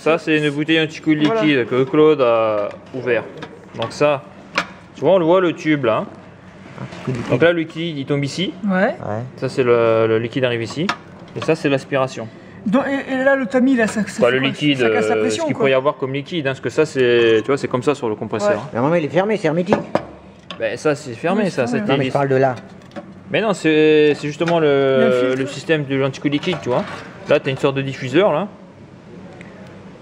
Ça, c'est une bouteille anti-coulis liquide que Claude a ouvert. Donc ça, tu vois, on le voit le tube là. Donc là, le liquide, il tombe ici. Ouais. Ça, c'est le liquide arrive ici. Et ça, c'est l'aspiration. Et là, le tamis, là, ça le liquide, ça casse la pression, ce qu'il pourrait y avoir comme liquide, hein, parce que ça, c'est, tu vois, c'est comme ça sur le compresseur. Mais normalement, il est fermé, c'est hermétique. Ben ça, c'est fermé, ça. Non, mais je parle de là. Mais non, c'est justement le système de l'anti-coulis liquide, tu vois. Là, tu as une sorte de diffuseur, là.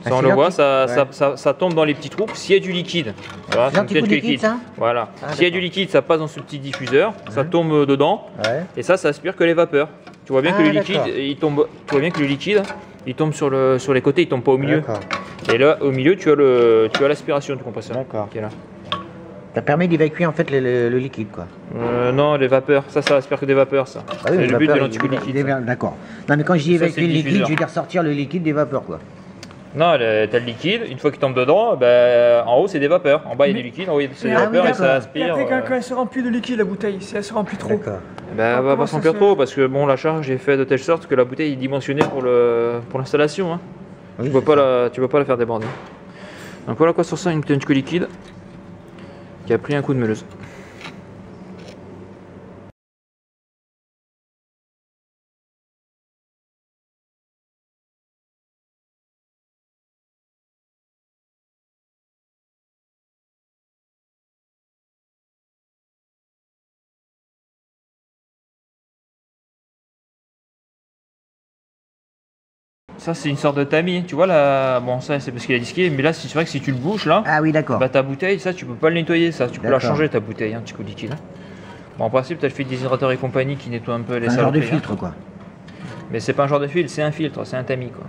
Ça, on le voit, ça tombe dans les petits trous s'il y a du liquide. Voilà, c'est une pièce liquide. Ça voilà. S'il y a du liquide, ça passe dans ce petit diffuseur, ça tombe dedans, et ça aspire que les vapeurs. Tu vois bien que le liquide, il tombe. Tu vois bien que le liquide, il tombe sur les côtés, il tombe pas au milieu. Et là, au milieu, tu as l'aspiration du compresseur. D'accord. Qui est là. Ça permet d'évacuer en fait le liquide, quoi. Non, les vapeurs. Ça aspire que des vapeurs, ça. Ah oui, c'est le but de l'anti-coulis liquide. D'accord. Non, mais quand je dis évacuer le liquide, je veux dire sortir le liquide des vapeurs, quoi. Non, t'as le liquide, une fois qu'il tombe dedans, ben, en haut c'est des vapeurs, en bas il y a du liquide, en haut c'est des vapeurs et ça aspire. Et après quand elle se remplit de liquide la bouteille, si elle se remplit trop. Ben elle va pas se remplir trop parce que bon la charge est faite de telle sorte que la bouteille est dimensionnée pour l'installation. Hein. Oui, tu peux pas la faire déborder. Donc voilà quoi sur ça, une bouteille anti-coulis liquide qui a pris un coup de meuleuse. Ça c'est une sorte de tamis, tu vois là, bon ça c'est parce qu'il a disqué, mais là c'est vrai que si tu le bouches là, bah ta bouteille, ça tu peux pas le nettoyer, ça tu peux la changer ta bouteille, un petit coup de liquide. Bon en principe tu as le filtre déshydrateur et compagnie qui nettoie un peu les saletés. Un genre de filtre quoi. Mais c'est pas un genre de filtre, c'est un filtre, c'est un tamis quoi.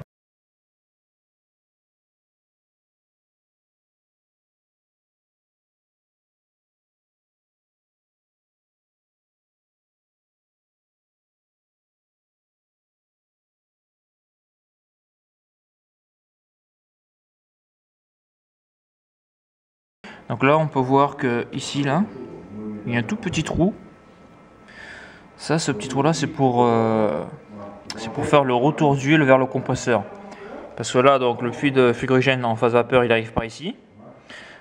Donc là on peut voir que ici là, il y a un tout petit trou. Ça, ce petit trou là c'est pour faire le retour d'huile vers le compresseur. Parce que là donc le fluide frigorigène en phase vapeur il arrive par ici.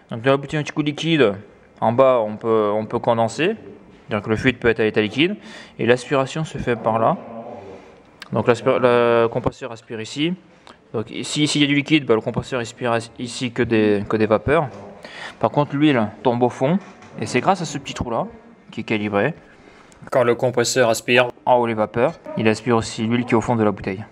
Donc dans la bouteille anti-coulis liquide, en bas on peut condenser. Donc le fluide peut être à l'état liquide. Et l'aspiration se fait par là. Donc le compresseur aspire ici. Donc ici il y a du liquide, bah, le compresseur aspire ici que des vapeurs. Par contre l'huile tombe au fond et c'est grâce à ce petit trou là qui est calibré. Quand le compresseur aspire en haut les vapeurs, il aspire aussi l'huile qui est au fond de la bouteille.